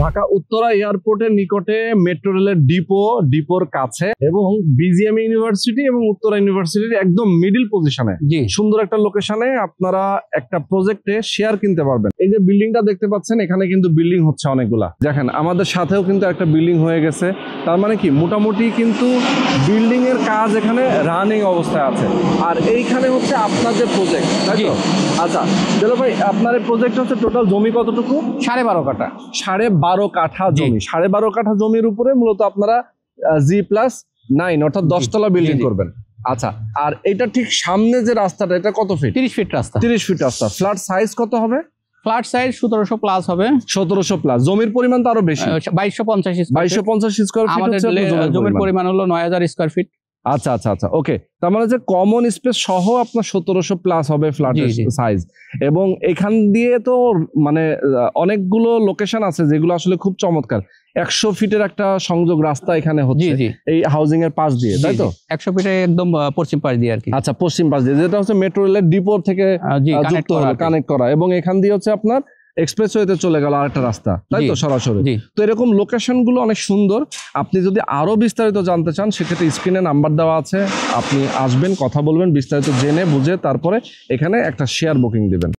ঢাকা উত্তরা এয়ারপোর্টের নিকটে মেট্রো রেলের ডিপোর কাছে এবং বিজিএম ইউনিভার্সিটি এবং উত্তরা ইউনিভার্সিটির একদম মিডিল পজিশনে জি সুন্দর একটা লোকেশনে আপনারা একটা প্রজেক্টে শেয়ার কিনতে পারবেন। এই যে বিল্ডিংটা দেখতে পাচ্ছেন, এখানে কিন্তু বিল্ডিং হচ্ছে অনেকগুলা। দেখেন আমাদের সাথেও কিন্তু একটা বিল্ডিং হয়ে গেছে, তার মানে কি মোটামুটি কিন্তু বিল্ডিং এর কাজ এখানে রানিং অবস্থায় আছে। আর এইখানে হচ্ছে আপনার যে প্রজেক্ট, তাই তো? আচ্ছা দেলো ভাই, আপনার এই প্রজেক্ট হচ্ছে টোটাল জমি কতটুকু? 12.5 কাঠা। 12.5 কাঠা জমি। 12.5 কাঠা জমির উপরে মূলত আপনারা G+9 অর্থাৎ 10 তলা বিল্ডিং করবেন। আচ্ছা, আর এটা ঠিক সামনে যে রাস্তাটা, এটা কত ফিট? 30 ফিট রাস্তা। 30 ফিট রাস্তা। ফ্ল্যাট সাইজ কত হবে? ফ্ল্যাট সাইজ 1700 প্লাস হবে। 1700 প্লাস। জমির পরিমাণ তো আরো বেশি, 2250 স্কয়ার ফিট আমাদের জমির পরিমাণ হলো 9000 স্কয়ার ফিট। আচ্ছা আচ্ছা আচ্ছা, ওকে। তার মানে যে কমন স্পেস সহ আপনার 1700 প্লাস হবে ফ্ল্যাটের সাইজ। এবং এখান দিয়ে তো মানে অনেকগুলো লোকেশন আছে যেগুলো আসলে খুব চমৎকার। 100 ফিটের একটা সংযোগ রাস্তা এখানে হচ্ছে এই হাউজিং এর পাশ দিয়ে, তাই তো? 100 ফিটে একদম পশ্চিম পাশ দিয়ে আর কি। আচ্ছা, পশ্চিম পাশ দিয়ে, যেটা হচ্ছে মেট্রো রেলের ডিপো থেকে কানেক্ট করা এবং এখান দিয়ে হচ্ছে আপনার এক্সপ্রেসওয়েতে চলে গেল আরেকটা রাস্তা, তাই তো? সরাসরি। তো এরকম লোকেশন গুলো অনেক সুন্দর। আপনি যদি আরো বিস্তারিত জানতে চান সেক্ষেত্রে স্ক্রিনে নাম্বার দেওয়া আছে, আপনি আসবেন, কথা বলবেন, বিস্তারিত জেনে বুঝে তারপরে এখানে একটা শেয়ার বুকিং দিবেন।